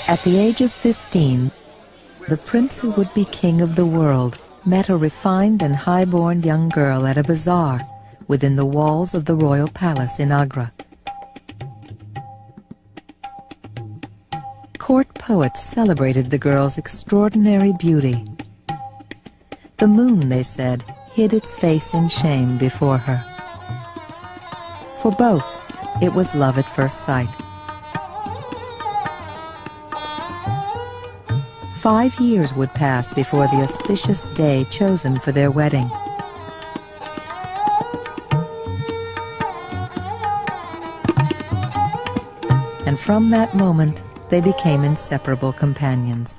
At the age of 15, the prince who would be king of the world met a refined and high-born young girl at a bazaar within the walls of the royal palace in Agra. Court poets celebrated the girl's extraordinary beauty. The moon, they said, hid its face in shame before her. For both, it was love at first sight. 5 years would pass before the auspicious day chosen for their wedding. And from that moment, they became inseparable companions.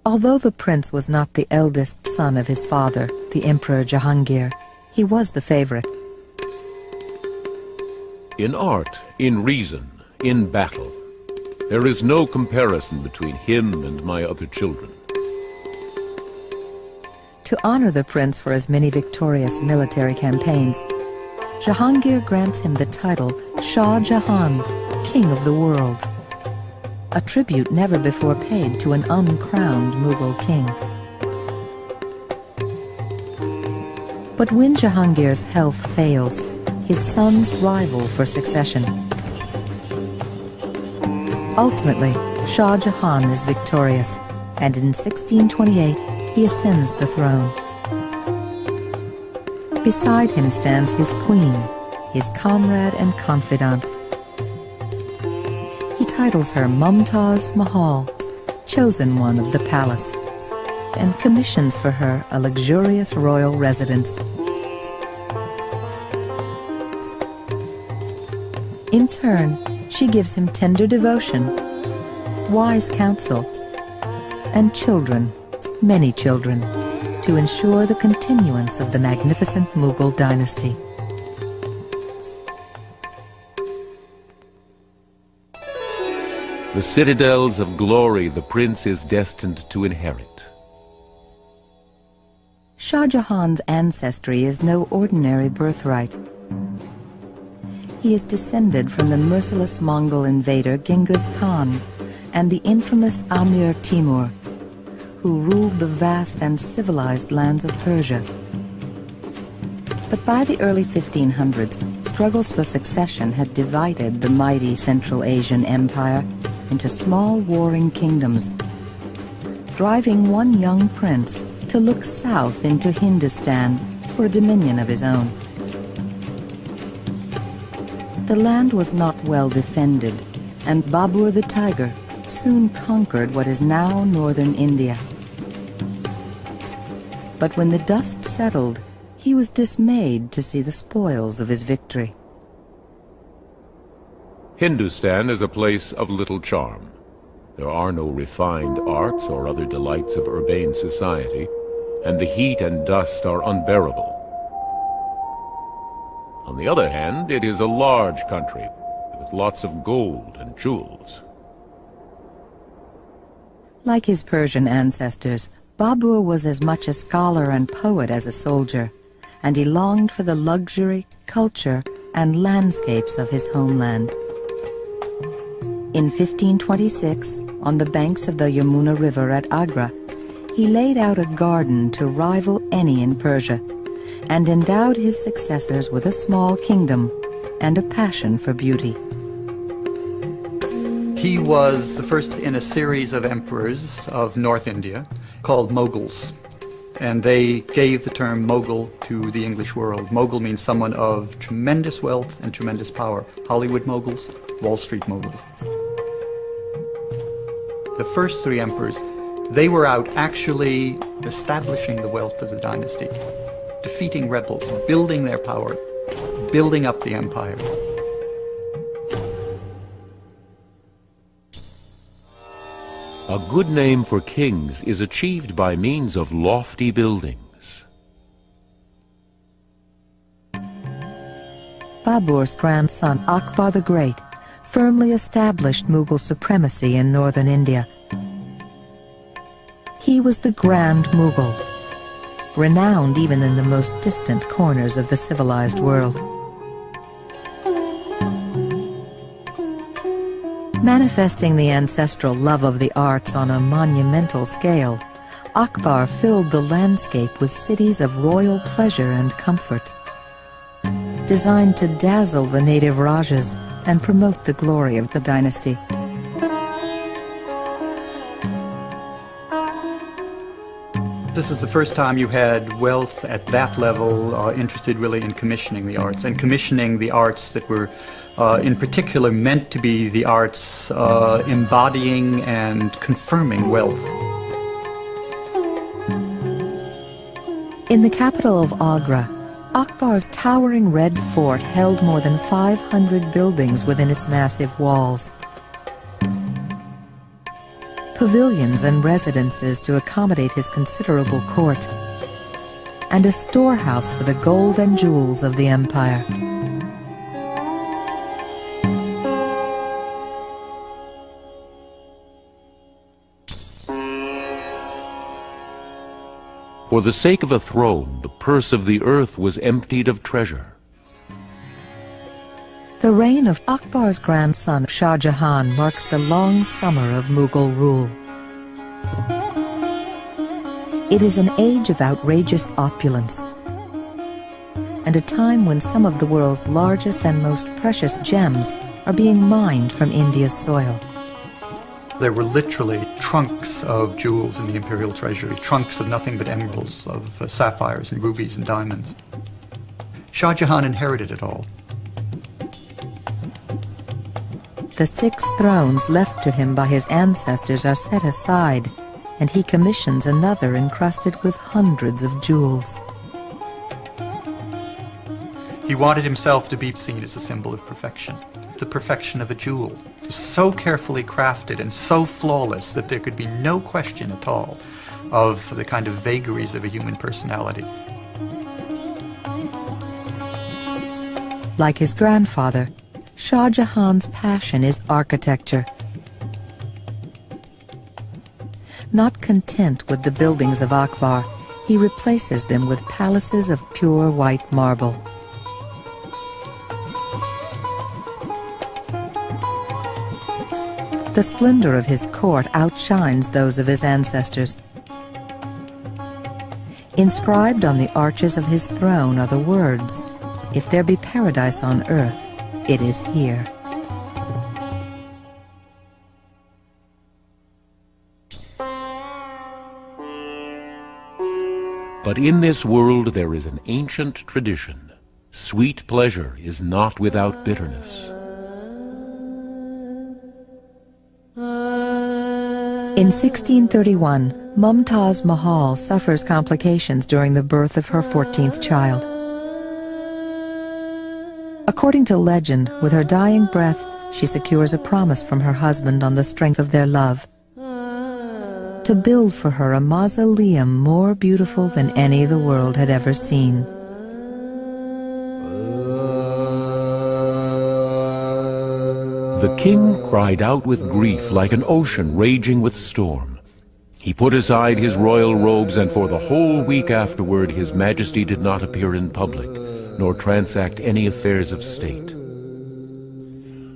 Although the prince was not the eldest son of his father, the Emperor Jahangir, he was the favorite. In art, in reason, in battle, there is no comparison between him and my other children. To honor the prince for his many victorious military campaigns, Jahangir grants him the title Shah Jahan, King of the World, a tribute never before paid to an uncrowned Mughal king. But when Jahangir's health fails, his sons rival for succession. Ultimately, Shah Jahan is victorious, and in 1628 he ascends the throne. Beside him stands his queen, his comrade and confidant. He titles her Mumtaz Mahal, chosen one of the palace, and commissions for her a luxurious royal residence. In turn, she gives him tender devotion, wise counsel, and children, many children, to ensure the continuance of the magnificent Mughal dynasty. The citadels of glory the prince is destined to inherit. Shah Jahan's ancestry is no ordinary birthright. He is descended from the merciless Mongol invader Genghis Khan and the infamous Amir Timur, who ruled the vast and civilized lands of Persia. But by the early 1500s, struggles for succession had divided the mighty Central Asian empire into small warring kingdoms, driving one young prince to look south into Hindustan for a dominion of his own. The land was not well defended, and Babur the Tiger soon conquered what is now northern India. But when the dust settled, he was dismayed to see the spoils of his victory. Hindustan is a place of little charm. There are no refined arts or other delights of urbane society, and the heat and dust are unbearable. On the other hand, it is a large country, with lots of gold and jewels. Like his Persian ancestors, Babur was as much a scholar and poet as a soldier, and he longed for the luxury, culture, and landscapes of his homeland. In 1526, on the banks of the Yamuna River at Agra, he laid out a garden to rival any in Persia, and endowed his successors with a small kingdom and a passion for beauty. He was the first in a series of emperors of North India called Mughals, and they gave the term Mughal to the English world. Mughal means someone of tremendous wealth and tremendous power. Hollywood Mughals, Wall Street Mughals. The first 3 emperors, they were out actually establishing the wealth of the dynasty, defeating rebels, building their power, building up the empire. A good name for kings is achieved by means of lofty buildings. Babur's grandson, Akbar the Great, firmly established Mughal supremacy in northern India. He was the Grand Mughal, renowned even in the most distant corners of the civilized world. Manifesting the ancestral love of the arts on a monumental scale, Akbar filled the landscape with cities of royal pleasure and comfort, designed to dazzle the native Rajas and promote the glory of the dynasty. This is the first time you had wealth at that level interested really in commissioning the arts, and commissioning the arts that were in particular meant to be the arts embodying and confirming wealth. In the capital of Agra, Akbar's towering red fort held more than 500 buildings within its massive walls. Pavilions and residences to accommodate his considerable court, and a storehouse for the gold and jewels of the empire. For the sake of a throne, the purse of the earth was emptied of treasure. The reign of Akbar's grandson Shah Jahan marks the long summer of Mughal rule. It is an age of outrageous opulence, and a time when some of the world's largest and most precious gems are being mined from India's soil. There were literally trunks of jewels in the imperial treasury, trunks of nothing but emeralds, of sapphires and rubies and diamonds. Shah Jahan inherited it all. The 6 thrones left to him by his ancestors are set aside, and he commissions another encrusted with hundreds of jewels. He wanted himself to be seen as a symbol of perfection, the perfection of a jewel, so carefully crafted and so flawless that there could be no question at all of the kind of vagaries of a human personality. Like his grandfather, Shah Jahan's passion is architecture. Not content with the buildings of Akbar, he replaces them with palaces of pure white marble. The splendor of his court outshines those of his ancestors. Inscribed on the arches of his throne are the words, "If there be paradise on earth, it is here." But in this world there is an ancient tradition. Sweet pleasure is not without bitterness. In 1631, Mumtaz Mahal suffers complications during the birth of her 14th child. According to legend, with her dying breath, she secures a promise from her husband on the strength of their love to build for her a mausoleum more beautiful than any the world had ever seen. The king cried out with grief like an ocean raging with storm. He put aside his royal robes, and for the whole week afterward his majesty did not appear in public, nor transact any affairs of state.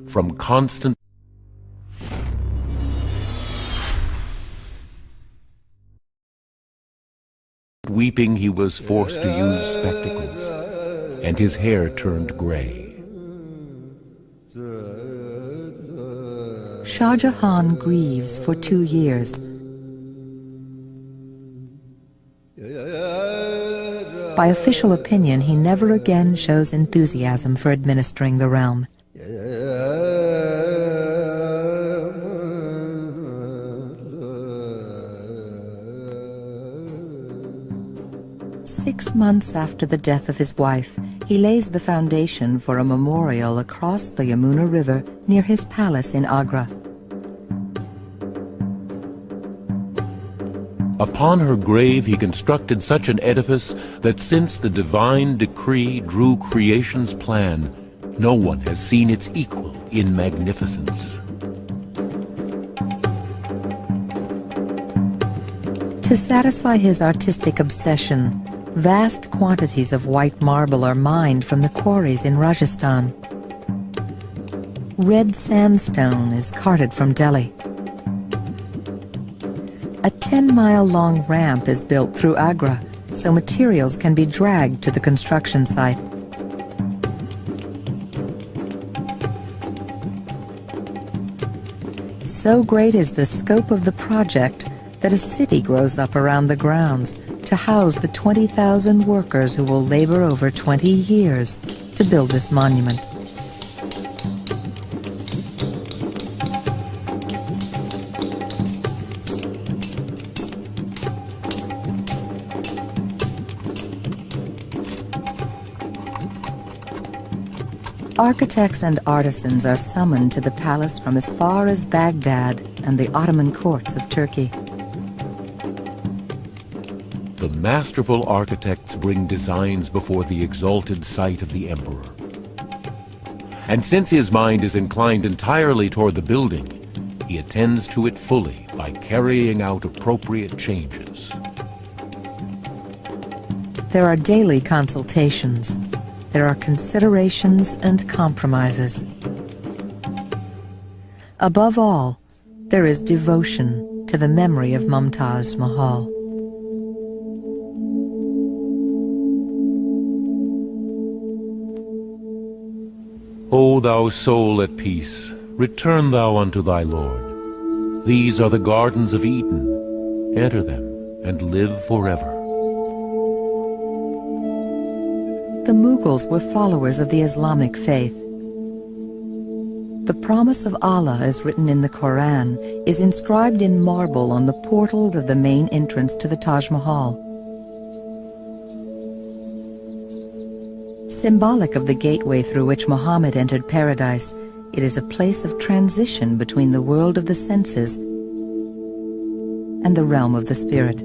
From constant weeping he was forced to use spectacles, and his hair turned gray. Shah Jahan grieves for 2 years. By official opinion, he never again shows enthusiasm for administering the realm. 6 months after the death of his wife, he lays the foundation for a memorial across the Yamuna River near his palace in Agra. Upon her grave he constructed such an edifice that since the divine decree drew creation's plan, no one has seen its equal in magnificence. To satisfy his artistic obsession, Vast quantities of white marble are mined from the quarries in Rajasthan. Red sandstone is carted from Delhi. A 10-mile-long ramp is built through Agra, so materials can be dragged to the construction site. So great is the scope of the project that a city grows up around the grounds to house the 20,000 workers who will labor over 20 years to build this monument. Architects and artisans are summoned to the palace from as far as Baghdad and the Ottoman courts of Turkey. The masterful architects bring designs before the exalted sight of the emperor. And since his mind is inclined entirely toward the building, he attends to it fully by carrying out appropriate changes. There are daily consultations. There are considerations and compromises. Above all, there is devotion to the memory of Mumtaz Mahal. O thou soul at peace, return thou unto thy Lord. These are the gardens of Eden. Enter them and live forever. The Mughals were followers of the Islamic faith. The promise of Allah, as written in the Quran, is inscribed in marble on the portal of the main entrance to the Taj Mahal. Symbolic of the gateway through which Muhammad entered paradise, it is a place of transition between the world of the senses and the realm of the spirit.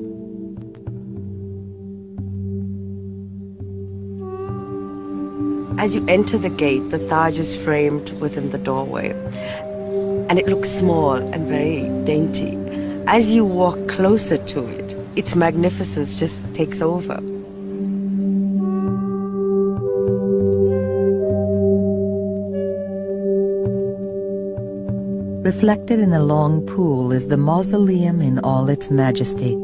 As you enter the gate, the Taj is framed within the doorway, and it looks small and very dainty. As you walk closer to it, its magnificence just takes over. Reflected in a long pool is the mausoleum in all its majesty.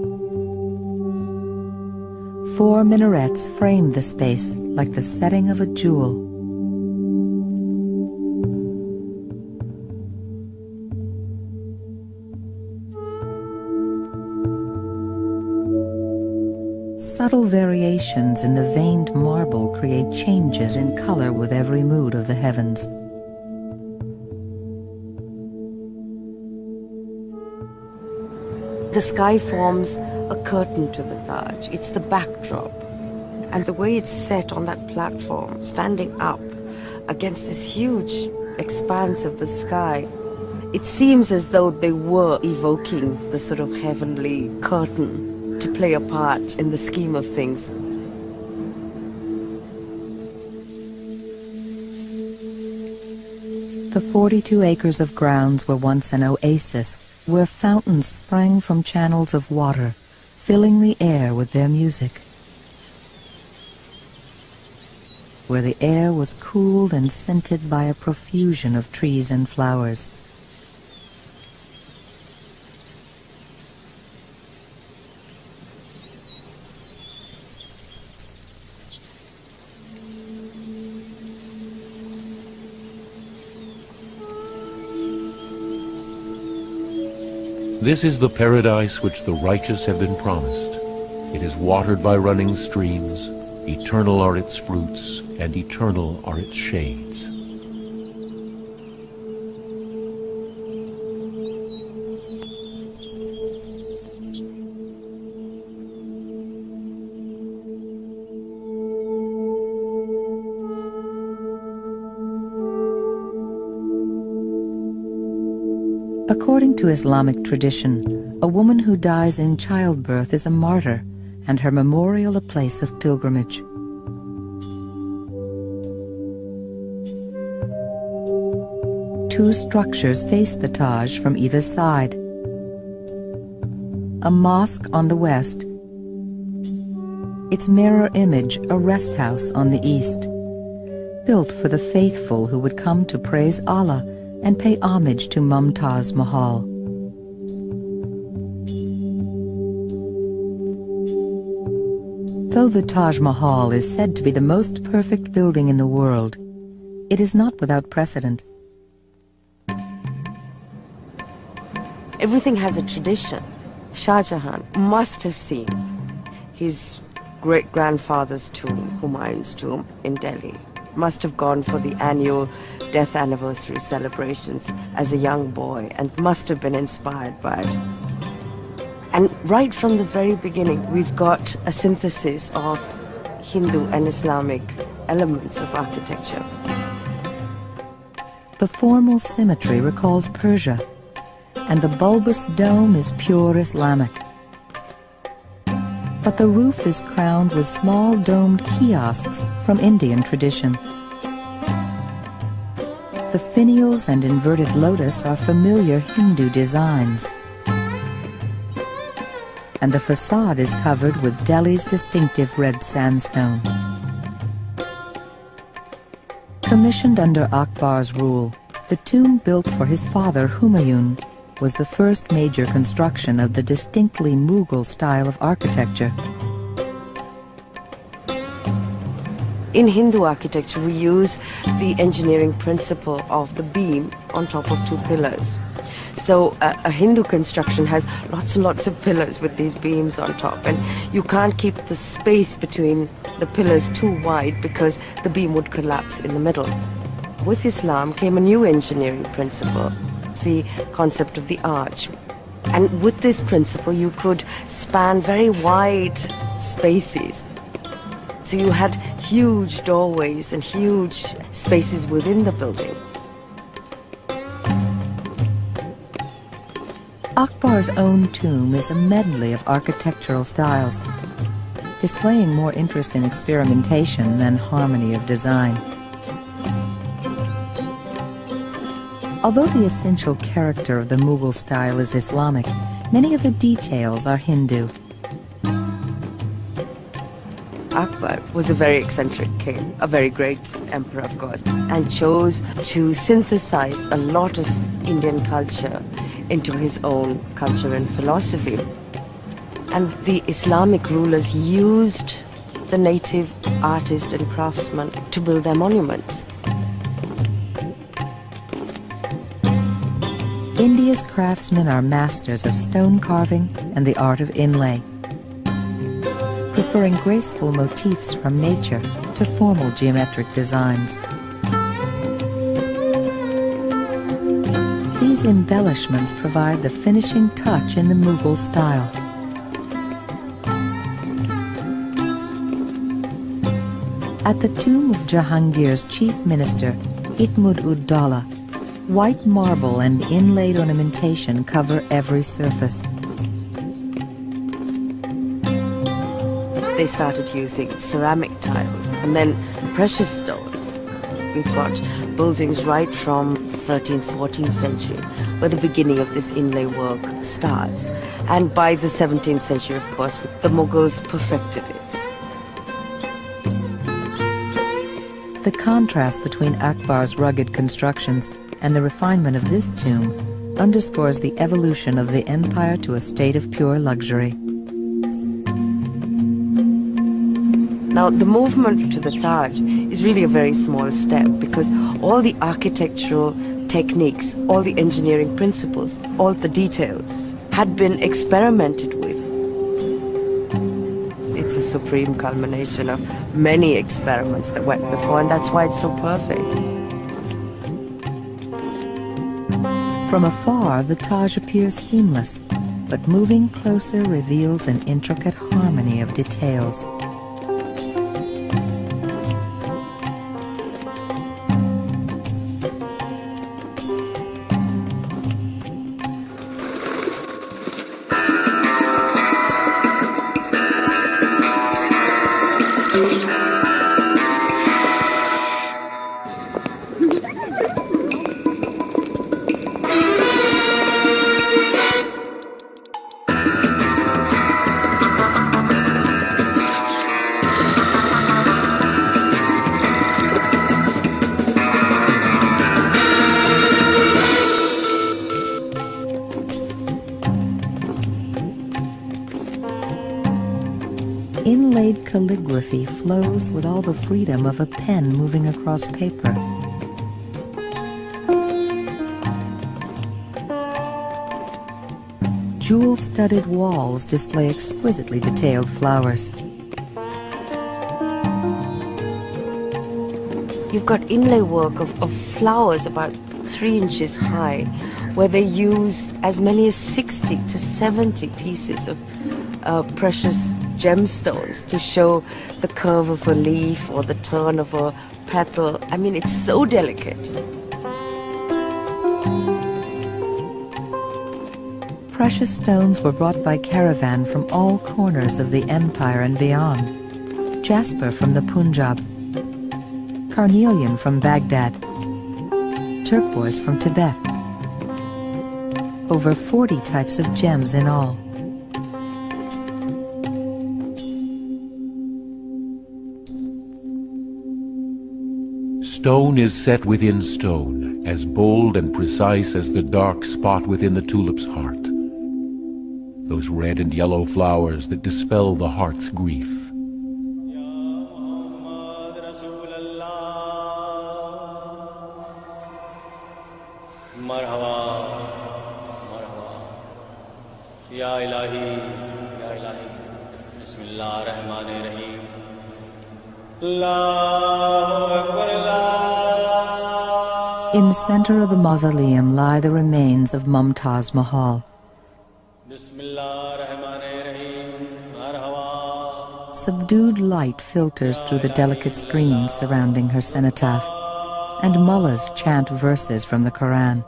4 minarets frame the space like the setting of a jewel. Subtle variations in the veined marble create changes in color with every mood of the heavens. The sky forms a curtain to the Taj. It's the backdrop. And the way it's set on that platform, standing up against this huge expanse of the sky, it seems as though they were evoking the sort of heavenly curtain to play a part in the scheme of things. The 42 acres of grounds were once an oasis, where fountains sprang from channels of water, filling the air with their music. Where the air was cooled and scented by a profusion of trees and flowers. This is the paradise which the righteous have been promised. It is watered by running streams, eternal are its fruits, and eternal are its shades. According to Islamic tradition, a woman who dies in childbirth is a martyr, and her memorial a place of pilgrimage. Two structures face the Taj from either side. A mosque on the west, its mirror image a rest house on the east, built for the faithful who would come to praise Allah and pay homage to Mumtaz Mahal. Though the Taj Mahal is said to be the most perfect building in the world, it is not without precedent. Everything has a tradition. Shah Jahan must have seen his great-grandfather's tomb, Humayun's tomb in Delhi. Must have gone for the annual death anniversary celebrations as a young boy and must have been inspired by it. And right from the very beginning, we've got a synthesis of Hindu and Islamic elements of architecture. The formal symmetry recalls Persia, and the bulbous dome is pure Islamic. But the roof is crowned with small domed kiosks from Indian tradition. The finials and inverted lotus are familiar Hindu designs. And the facade is covered with Delhi's distinctive red sandstone. Commissioned under Akbar's rule, the tomb built for his father Humayun was the first major construction of the distinctly Mughal style of architecture. In Hindu architecture, we use the engineering principle of the beam on top of two pillars. So a Hindu construction has lots and lots of pillars with these beams on top, and you can't keep the space between the pillars too wide because the beam would collapse in the middle. With Islam came a new engineering principle, the concept of the arch. And with this principle, you could span very wide spaces. So you had huge doorways and huge spaces within the building. Akbar's own tomb is a medley of architectural styles, displaying more interest in experimentation than harmony of design. Although the essential character of the Mughal style is Islamic, many of the details are Hindu. Akbar was a very eccentric king, a very great emperor, of course, and chose to synthesize a lot of Indian culture into his own culture and philosophy. And the Islamic rulers used the native artists and craftsmen to build their monuments. India's craftsmen are masters of stone carving and the art of inlay, preferring graceful motifs from nature to formal geometric designs. These embellishments provide the finishing touch in the Mughal style. At the tomb of Jahangir's chief minister, Itmud-ud-Dawla, white marble and inlaid ornamentation cover every surface. They started using ceramic tiles and then precious stones. We've got buildings right from 13th, 14th century, where the beginning of this inlay work starts. And by the 17th century, of course, the Mughals perfected it. The contrast between Akbar's rugged constructions and the refinement of this tomb underscores the evolution of the empire to a state of pure luxury. Now, the movement to the Taj is really a very small step because all the architectural techniques, all the engineering principles, all the details had been experimented with. It's a supreme culmination of many experiments that went before, and that's why it's so perfect. From afar, the Taj appears seamless, but moving closer reveals an intricate harmony of details. calligraphy flows with all the freedom of a pen moving across paper. Jewel-studded walls display exquisitely detailed flowers. You've got inlay work of flowers about 3 inches high, where they use as many as 60 to 70 pieces of precious gemstones to show the curve of a leaf or the turn of a petal. I mean, it's so delicate. Precious stones were brought by caravan from all corners of the empire and beyond. Jasper from the Punjab, carnelian from Baghdad, turquoise from Tibet. Over 40 types of gems in all. Stone is set within stone, as bold and precise as the dark spot within the tulip's heart. Those red and yellow flowers that dispel the heart's grief. In the center of the mausoleum lie the remains of Mumtaz Mahal. Subdued light filters through the delicate screens surrounding her cenotaph, and mullahs chant verses from the Quran.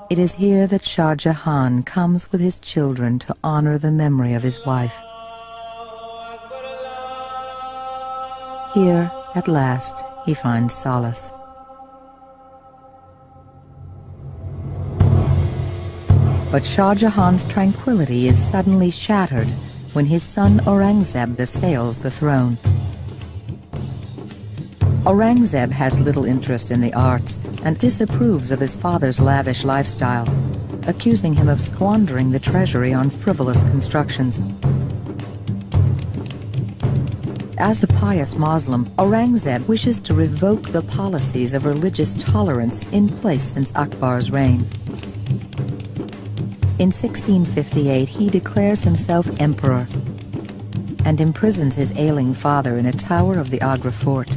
It is here that Shah Jahan comes with his children to honor the memory of his wife. Here, at last, he finds solace. But Shah Jahan's tranquility is suddenly shattered when his son Aurangzeb assails the throne. Aurangzeb has little interest in the arts and disapproves of his father's lavish lifestyle, accusing him of squandering the treasury on frivolous constructions. As a pious Muslim, Aurangzeb wishes to revoke the policies of religious tolerance in place since Akbar's reign. In 1658, he declares himself emperor and imprisons his ailing father in a tower of the Agra fort.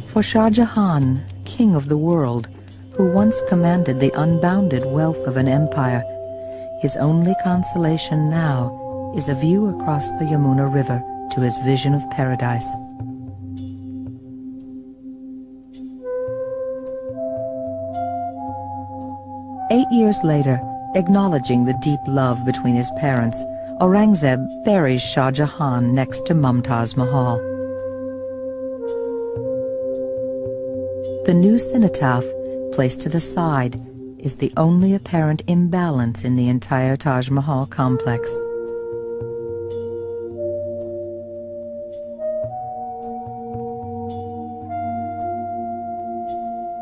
For Shah Jahan, king of the world, who once commanded the unbounded wealth of an empire, his only consolation now is a view across the Yamuna River to his vision of paradise. Eight years later, acknowledging the deep love between his parents, Aurangzeb buries Shah Jahan next to Mumtaz Mahal. The new cenotaph, placed to the side, is the only apparent imbalance in the entire Taj Mahal complex.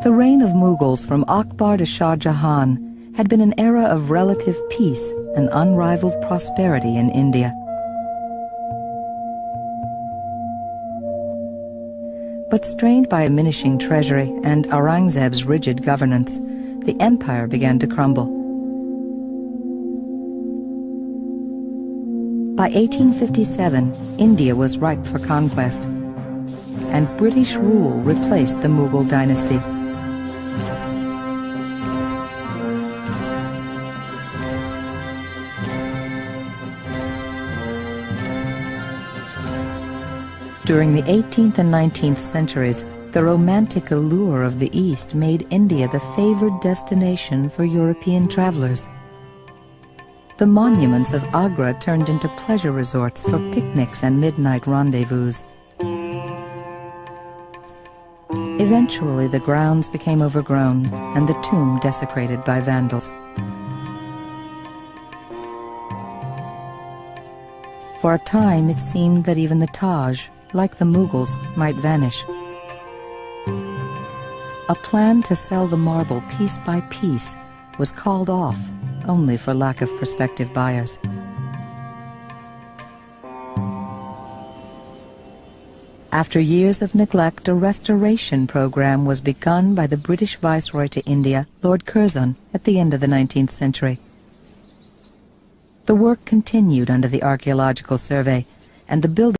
The reign of Mughals from Akbar to Shah Jahan had been an era of relative peace and unrivaled prosperity in India. But strained by a diminishing treasury and Aurangzeb's rigid governance, the empire began to crumble. By 1857, India was ripe for conquest, and British rule replaced the Mughal dynasty. During the 18th and 19th centuries, the romantic allure of the East made India the favored destination for European travelers. The monuments of Agra turned into pleasure resorts for picnics and midnight rendezvous. Eventually, the grounds became overgrown and the tomb desecrated by vandals. For a time, it seemed that even the Taj, like the Mughals, might vanish. A plan to sell the marble piece by piece was called off, only for lack of prospective buyers. After years of neglect, a restoration program was begun by the British Viceroy to India, Lord Curzon, at the end of the 19th century. The work continued under the Archaeological Survey, and the buildings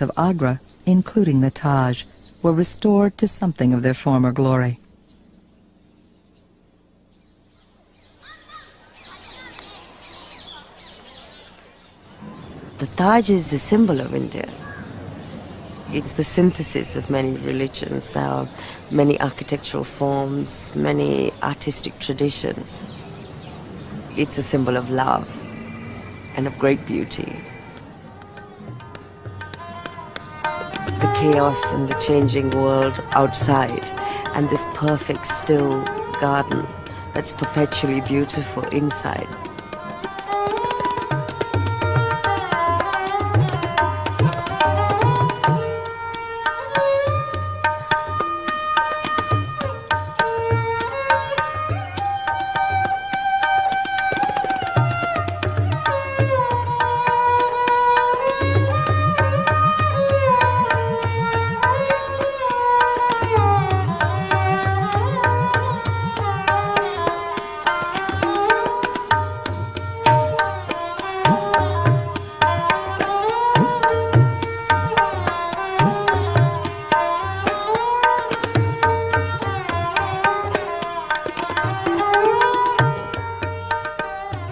of Agra, including the Taj, were restored to something of their former glory. The Taj is the symbol of India. It's the synthesis of many religions, many architectural forms, many artistic traditions. It's a symbol of love and of great beauty. The chaos and the changing world outside, and this perfect still garden that's perpetually beautiful inside.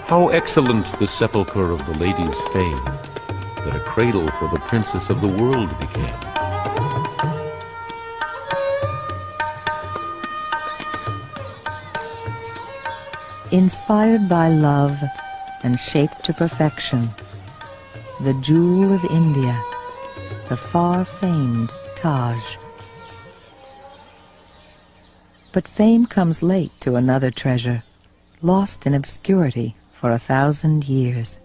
How excellent the sepulchre of the lady's fame, that a cradle for the princess of the world became. Inspired by love and shaped to perfection, the jewel of India, the far-famed Taj. But fame comes late to another treasure, lost in obscurity for 1,000 years.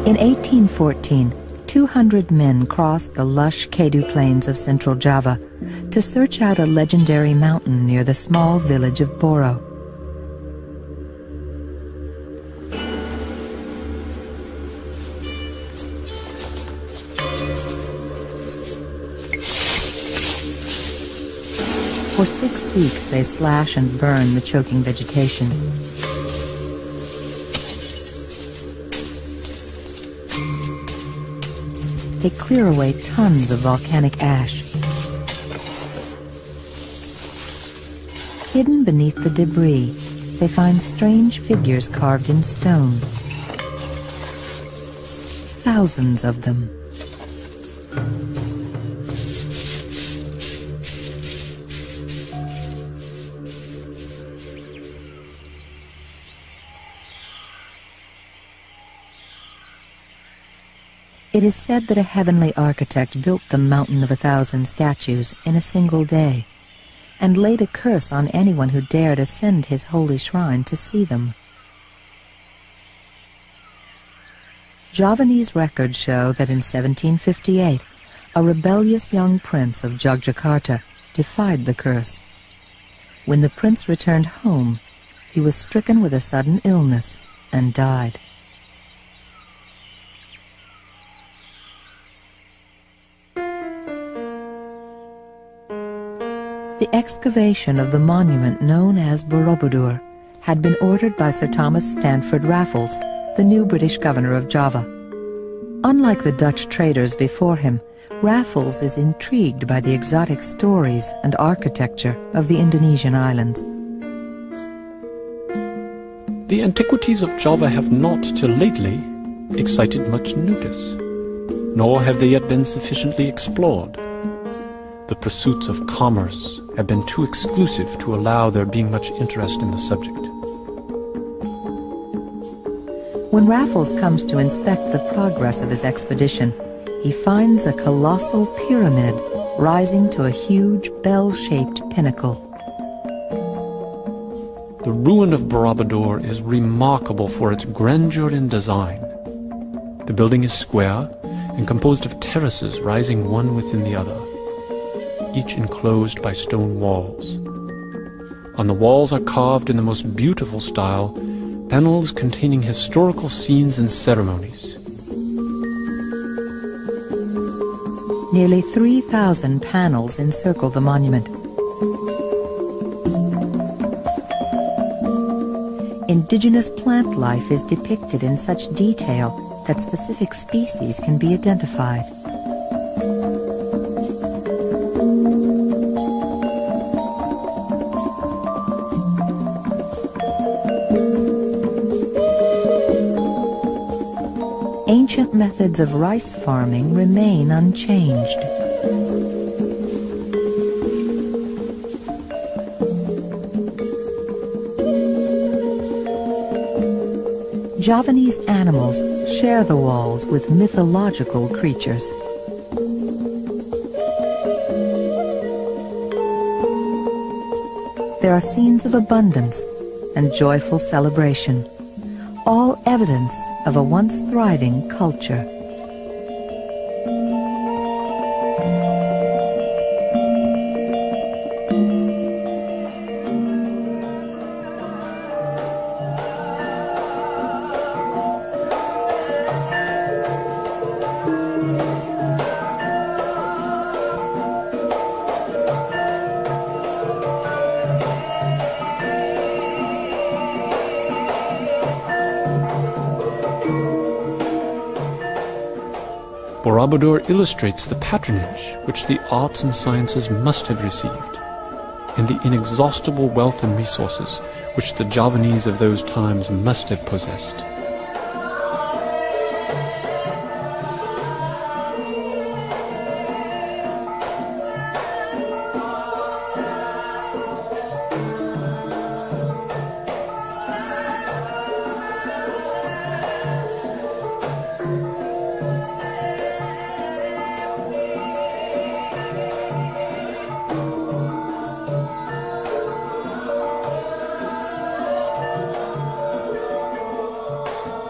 In 1814, 200 men crossed the lush Kedu plains of central Java to search out a legendary mountain near the small village of Boro. For 6 weeks, they slash and burn the choking vegetation. They clear away tons of volcanic ash. Hidden beneath the debris, they find strange figures carved in stone. Thousands of them. It is said that a heavenly architect built the Mountain of 1,000 statues in a single day, and laid a curse on anyone who dared ascend his holy shrine to see them. Javanese records show that in 1758, a rebellious young prince of Jogjakarta defied the curse. When the prince returned home, he was stricken with a sudden illness and died. The excavation of the monument known as Borobudur had been ordered by Sir Thomas Stanford Raffles, the new British governor of Java. Unlike the Dutch traders before him, Raffles is intrigued by the exotic stories and architecture of the Indonesian islands. The antiquities of Java have not, till lately, excited much notice. nor have they yet been sufficiently explored. The pursuits of commerce have been too exclusive to allow there being much interest in the subject. When Raffles comes to inspect the progress of his expedition, he finds a colossal pyramid rising to a huge bell-shaped pinnacle. The ruin of Borobudur is remarkable for its grandeur in design. The building is square and composed of terraces rising one within the other, each enclosed by stone walls. On the walls are carved in the most beautiful style panels containing historical scenes and ceremonies. Nearly 3,000 panels encircle the monument. Indigenous plant life is depicted in such detail that specific species can be identified. Ancient methods of rice farming remain unchanged. Javanese animals share the walls with mythological creatures. There are scenes of abundance and joyful celebration, all evidence of a once thriving culture. Borobudur illustrates the patronage which the arts and sciences must have received, and the inexhaustible wealth and resources which the Javanese of those times must have possessed.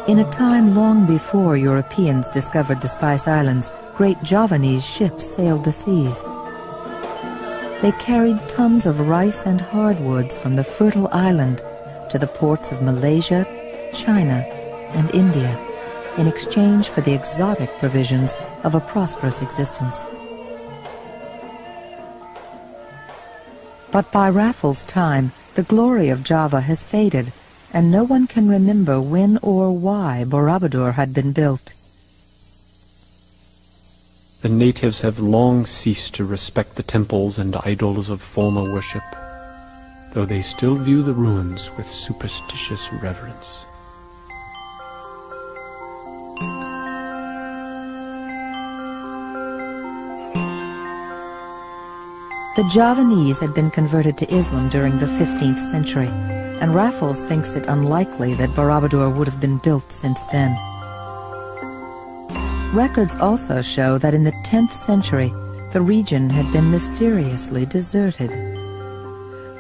In a time long before Europeans discovered the Spice Islands, great Javanese ships sailed the seas. They carried tons of rice and hardwoods from the fertile island to the ports of Malaysia, China, and India in exchange for the exotic provisions of a prosperous existence. But by Raffles' time, the glory of Java has faded, and no one can remember when or why Borobudur had been built. The natives have long ceased to respect the temples and idols of former worship, though they still view the ruins with superstitious reverence. The Javanese had been converted to Islam during the 15th century, and Raffles thinks it unlikely that Borobudur would have been built since then. Records also show that in the 10th century, the region had been mysteriously deserted.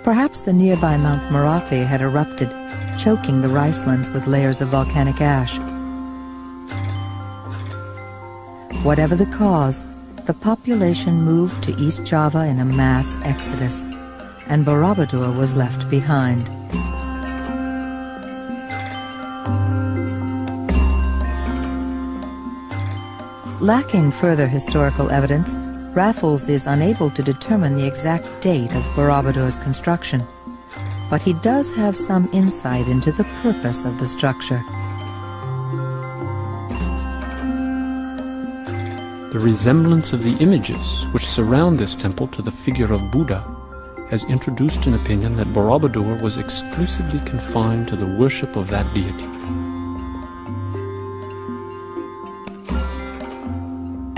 Perhaps the nearby Mount Merapi had erupted, choking the ricelands with layers of volcanic ash. Whatever the cause, the population moved to East Java in a mass exodus, and Borobudur was left behind. Lacking further historical evidence, Raffles is unable to determine the exact date of Borobudur's construction, but he does have some insight into the purpose of the structure. The resemblance of the images which surround this temple to the figure of Buddha has introduced an opinion that Borobudur was exclusively confined to the worship of that deity.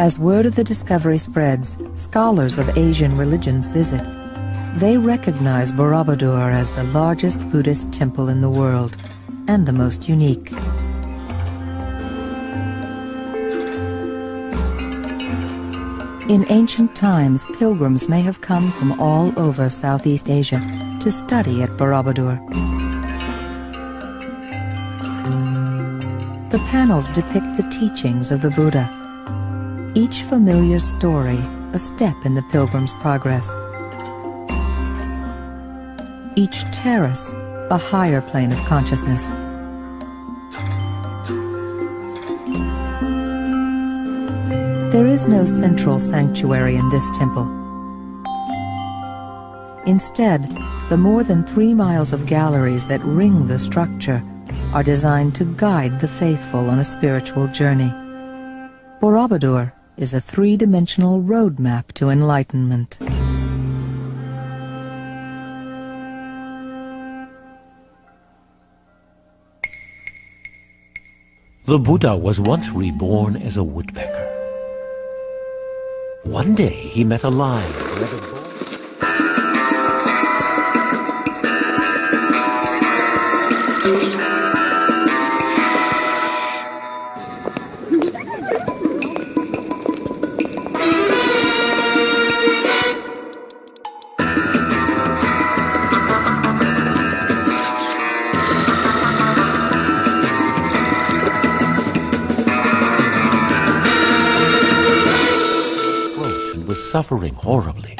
As word of the discovery spreads, scholars of Asian religions visit. They recognize Borobudur as the largest Buddhist temple in the world, and the most unique. In ancient times, pilgrims may have come from all over Southeast Asia to study at Borobudur. The panels depict the teachings of the Buddha, each familiar story a step in the pilgrim's progress. Each terrace a higher plane of consciousness. There is no central sanctuary in this temple. Instead, the more than 3 miles of galleries that ring the structure are designed to guide the faithful on a spiritual journey. Borobudur is a 3-dimensional roadmap to enlightenment. The Buddha was once reborn as a woodpecker. One day he met a lion where the was suffering horribly.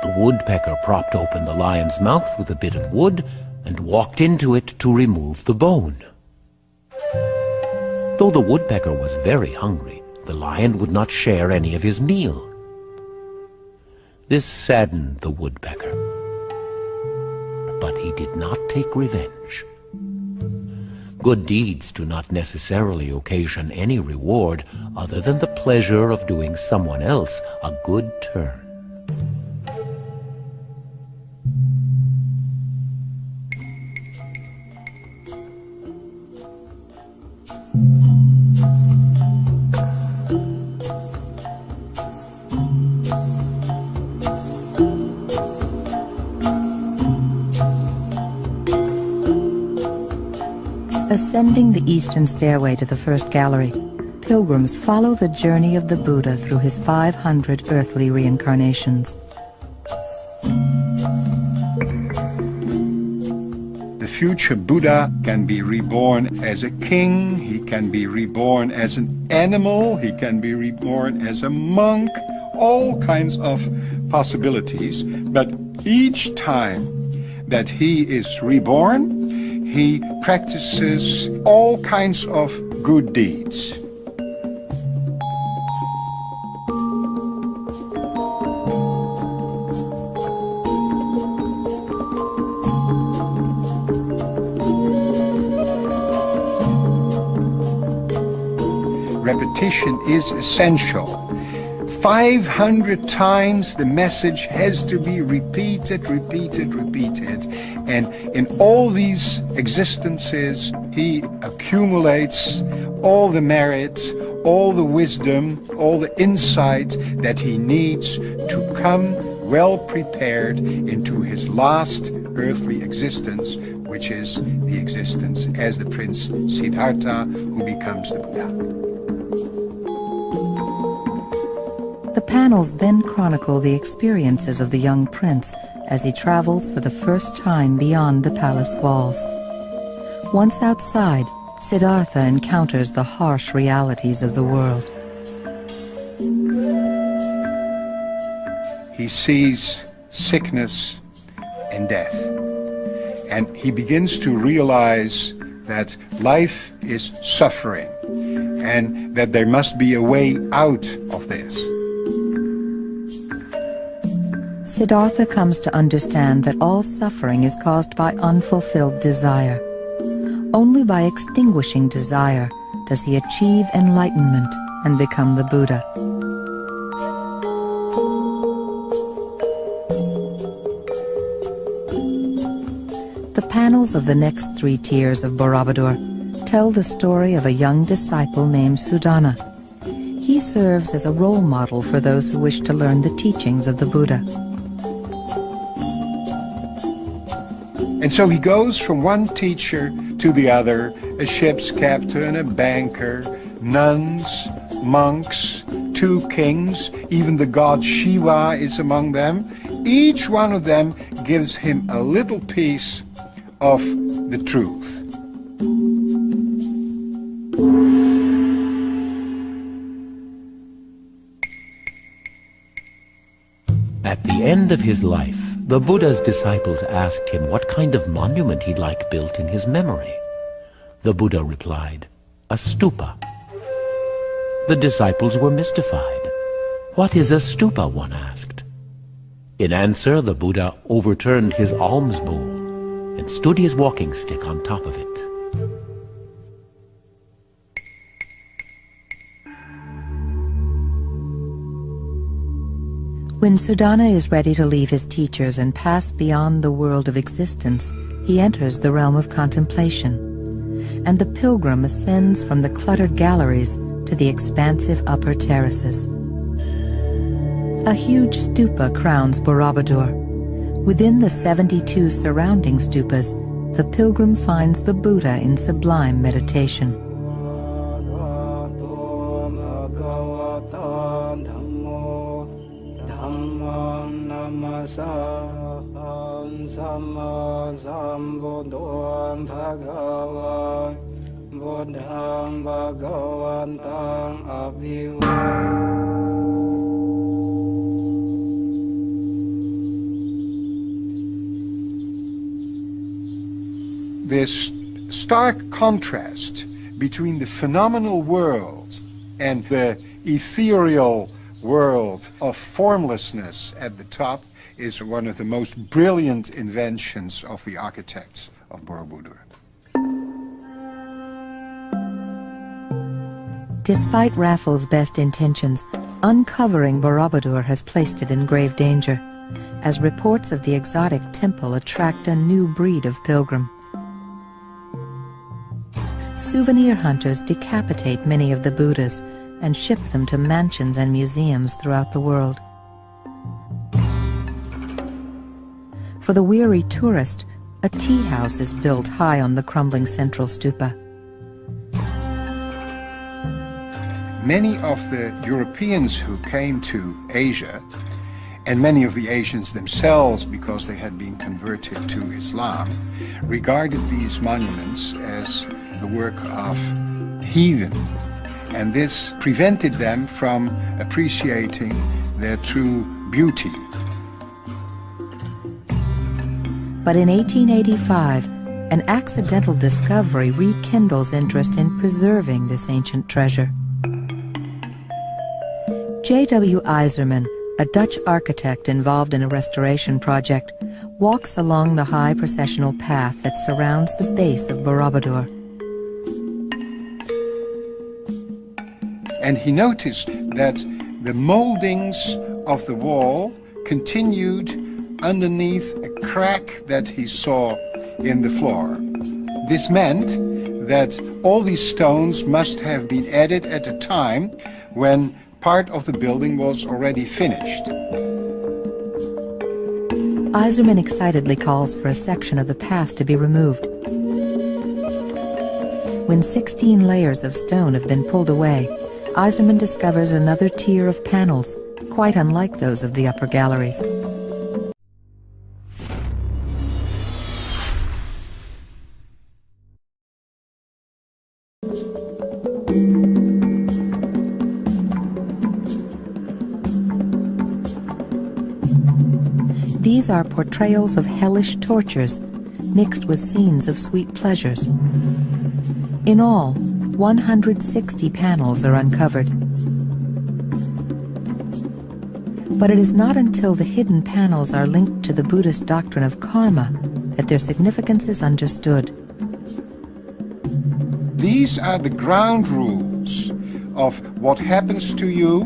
The woodpecker propped open the lion's mouth with a bit of wood and walked into it to remove the bone. Though the woodpecker was very hungry, the lion would not share any of his meal. This saddened the woodpecker, but he did not take revenge. Good deeds do not necessarily occasion any reward other than the pleasure of doing someone else a good turn. Ascending the eastern stairway to the first gallery, pilgrims follow the journey of the Buddha through his 500 earthly reincarnations. The future Buddha can be reborn as a king, he can be reborn as an animal, he can be reborn as a monk, all kinds of possibilities. But each time that he is reborn, he practices all kinds of good deeds. Repetition is essential. 500 times the message has to be repeated, repeated, repeated. And in all these existences, he accumulates all the merit, all the wisdom, all the insight that he needs to come well prepared into his last earthly existence, which is the existence as the Prince Siddhartha, who becomes the Buddha. The panels then chronicle the experiences of the young prince as he travels for the first time beyond the palace walls. Once outside, Siddhartha encounters the harsh realities of the world. He sees sickness and death, and he begins to realize that life is suffering and that there must be a way out of this. Siddhartha comes to understand that all suffering is caused by unfulfilled desire. Only by extinguishing desire does he achieve enlightenment and become the Buddha. The panels of the next 3 tiers of Borobudur tell the story of a young disciple named Sudana. He serves as a role model for those who wish to learn the teachings of the Buddha. And so he goes from one teacher to the other, a ship's captain, a banker, nuns, monks, 2 kings, even the god Shiva is among them. Each one of them gives him a little piece of the truth. At the end of his life, the Buddha's disciples asked him what kind of monument he'd like built in his memory. The Buddha replied, "A stupa." The disciples were mystified. "What is a stupa?" one asked. In answer, the Buddha overturned his alms bowl and stood his walking stick on top of it. When Sudana is ready to leave his teachers and pass beyond the world of existence, he enters the realm of contemplation, and the pilgrim ascends from the cluttered galleries to the expansive upper terraces. A huge stupa crowns Borobudur. Within the 72 surrounding stupas, the pilgrim finds the Buddha in sublime meditation. This stark contrast between the phenomenal world and the ethereal world of formlessness at the top is one of the most brilliant inventions of the architects of Borobudur. Despite Raffles' best intentions, uncovering Borobudur has placed it in grave danger, as reports of the exotic temple attract a new breed of pilgrim. Souvenir hunters decapitate many of the Buddhas and ship them to mansions and museums throughout the world. For the weary tourist, a tea house is built high on the crumbling central stupa. Many of the Europeans who came to Asia, and many of the Asians themselves, because they had been converted to Islam, regarded these monuments as the work of heathen, and this prevented them from appreciating their true beauty. But in 1885, an accidental discovery rekindles interest in preserving this ancient treasure. J.W. Iserman, a Dutch architect involved in a restoration project, walks along the high processional path that surrounds the base of Borobudur. And he noticed that the moldings of the wall continued underneath a crack that he saw in the floor. This meant that all these stones must have been added at a time when part of the building was already finished. Iserman excitedly calls for a section of the path to be removed. When 16 layers of stone have been pulled away, Iserman discovers another tier of panels, quite unlike those of the upper galleries. These are portrayals of hellish tortures, mixed with scenes of sweet pleasures. In all, 160 panels are uncovered. But it is not until the hidden panels are linked to the Buddhist doctrine of karma that their significance is understood. These are the ground rules of what happens to you,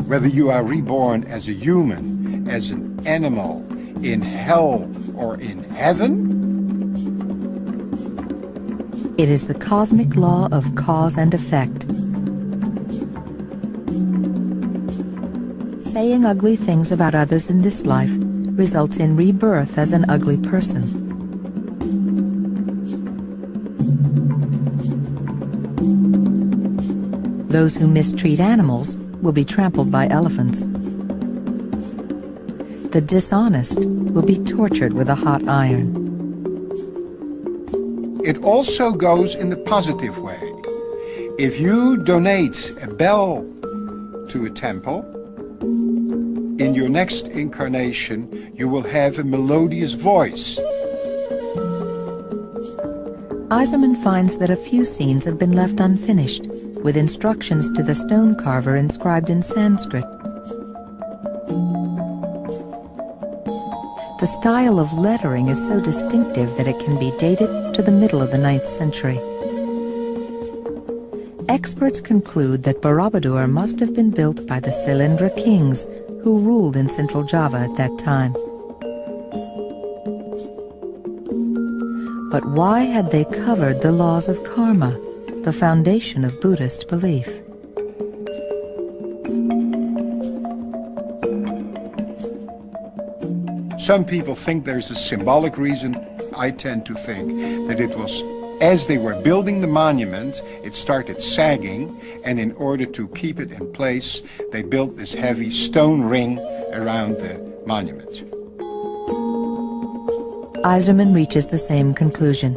whether you are reborn as a human, as an animal, in hell or in heaven. It is the cosmic law of cause and effect. saying ugly things about others in this life results in rebirth as an ugly person. Those who mistreat animals will be trampled by elephants. The dishonest will be tortured with a hot iron. It also goes in the positive way. If you donate a bell to a temple, in your next incarnation, you will have a melodious voice. Eiserman finds that a few scenes have been left unfinished, with instructions to the stone carver inscribed in Sanskrit. The style of lettering is so distinctive that it can be dated to the middle of the 9th century. Experts conclude that Borobudur must have been built by the Selendra kings who ruled in central Java at that time. But why had they covered the laws of karma, the foundation of Buddhist belief? Some people think there's a symbolic reason. I tend to think that it was as they were building the monument, it started sagging, and in order to keep it in place, they built this heavy stone ring around the monument. Eiserman reaches the same conclusion.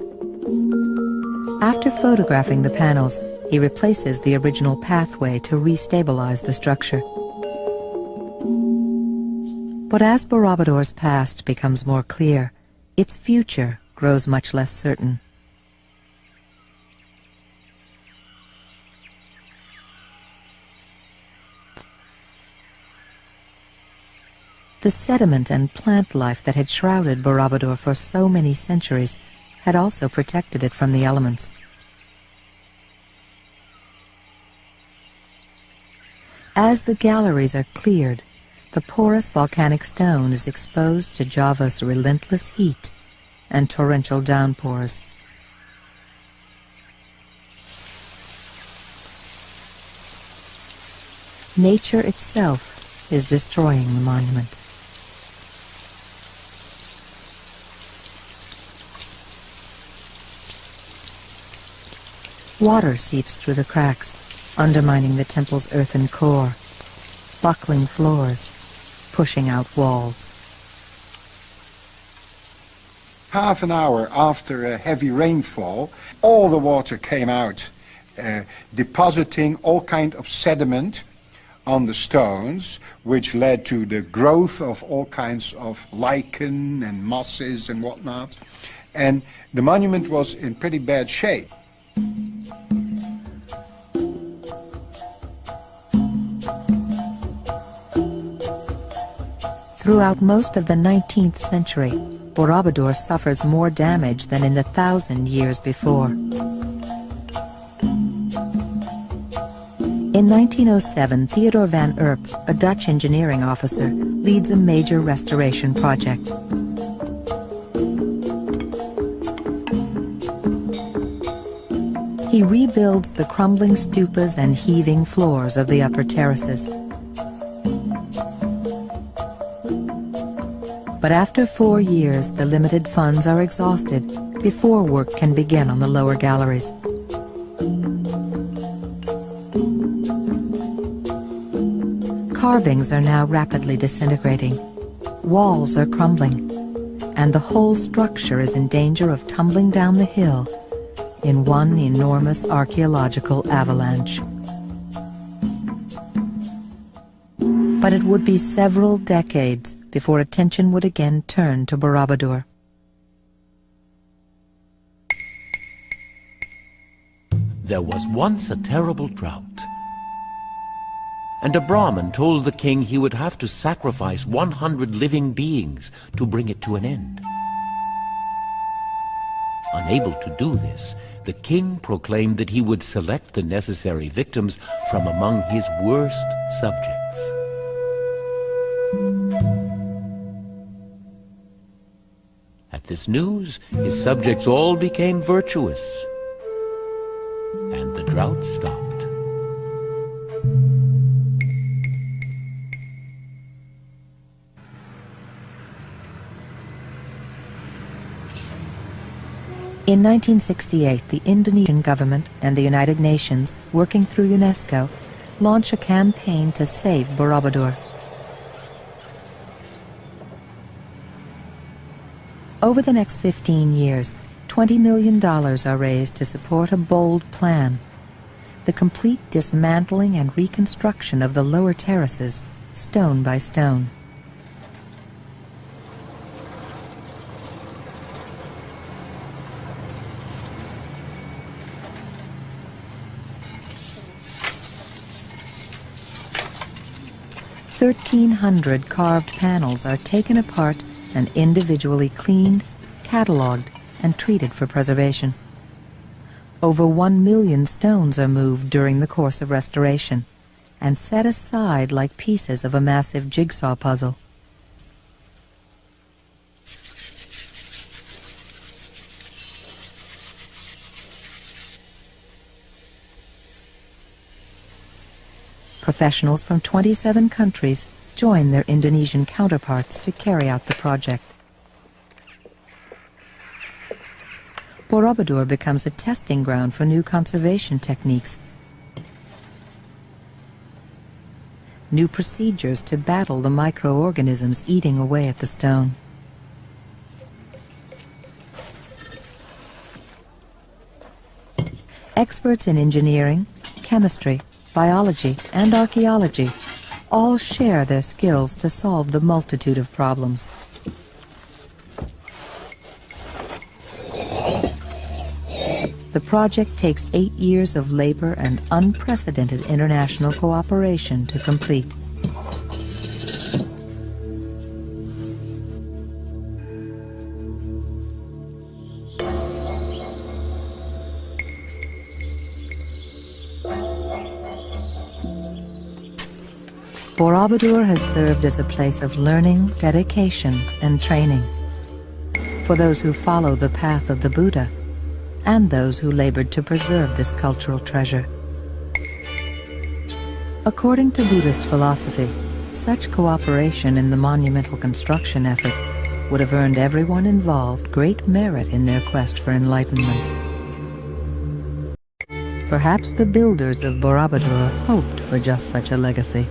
After photographing the panels, he replaces the original pathway to restabilize the structure. But as Borobudur's past becomes more clear, its future grows much less certain. The sediment and plant life that had shrouded Borobudur for so many centuries had also protected it from the elements. As the galleries are cleared, the porous volcanic stone is exposed to Java's relentless heat and torrential downpours. Nature itself is destroying the monument. Water seeps through the cracks, undermining the temple's earthen core, buckling floors, pushing out walls. Half an hour after a heavy rainfall, all the water came out, depositing all kind of sediment on the stones, which led to the growth of all kinds of lichen and mosses and whatnot. And the monument was in pretty bad shape. Throughout most of the 19th century, Borobudur suffers more damage than in the 1,000 years before. In 1907, Theodor van Erp, a Dutch engineering officer, leads a major restoration project. He rebuilds the crumbling stupas and heaving floors of the upper terraces. But after 4 years, the limited funds are exhausted before work can begin on the lower galleries. Carvings are now rapidly disintegrating. Walls are crumbling, and the whole structure is in danger of tumbling down the hill in one enormous archaeological avalanche. But it would be several decades before attention would again turn to Borobudur. There was once a terrible drought, and a Brahmin told the king he would have to sacrifice 100 living beings to bring it to an end. Unable to do this, the king proclaimed that he would select the necessary victims from among his worst subjects. At this news, his subjects all became virtuous, and the drought stopped. In 1968, the Indonesian government and the United Nations, working through UNESCO, launch a campaign to save Borobudur. Over the next 15 years, $20 million are raised to support a bold plan: the complete dismantling and reconstruction of the lower terraces, stone by stone. "1,300 carved panels are taken apart and individually cleaned, catalogued, and treated for preservation. Over 1 million stones are moved during the course of restoration and set aside like pieces of a massive jigsaw puzzle. Professionals from 27 countries join their Indonesian counterparts to carry out the project. Borobudur becomes a testing ground for new conservation techniques, new procedures to battle the microorganisms eating away at the stone. Experts in engineering, chemistry, biology, and archaeology all share their skills to solve the multitude of problems. The project takes 8 years of labor and unprecedented international cooperation to complete. Borobudur has served as a place of learning, dedication, and training for those who follow the path of the Buddha and those who labored to preserve this cultural treasure. According to Buddhist philosophy, such cooperation in the monumental construction effort would have earned everyone involved great merit in their quest for enlightenment. Perhaps the builders of Borobudur hoped for just such a legacy.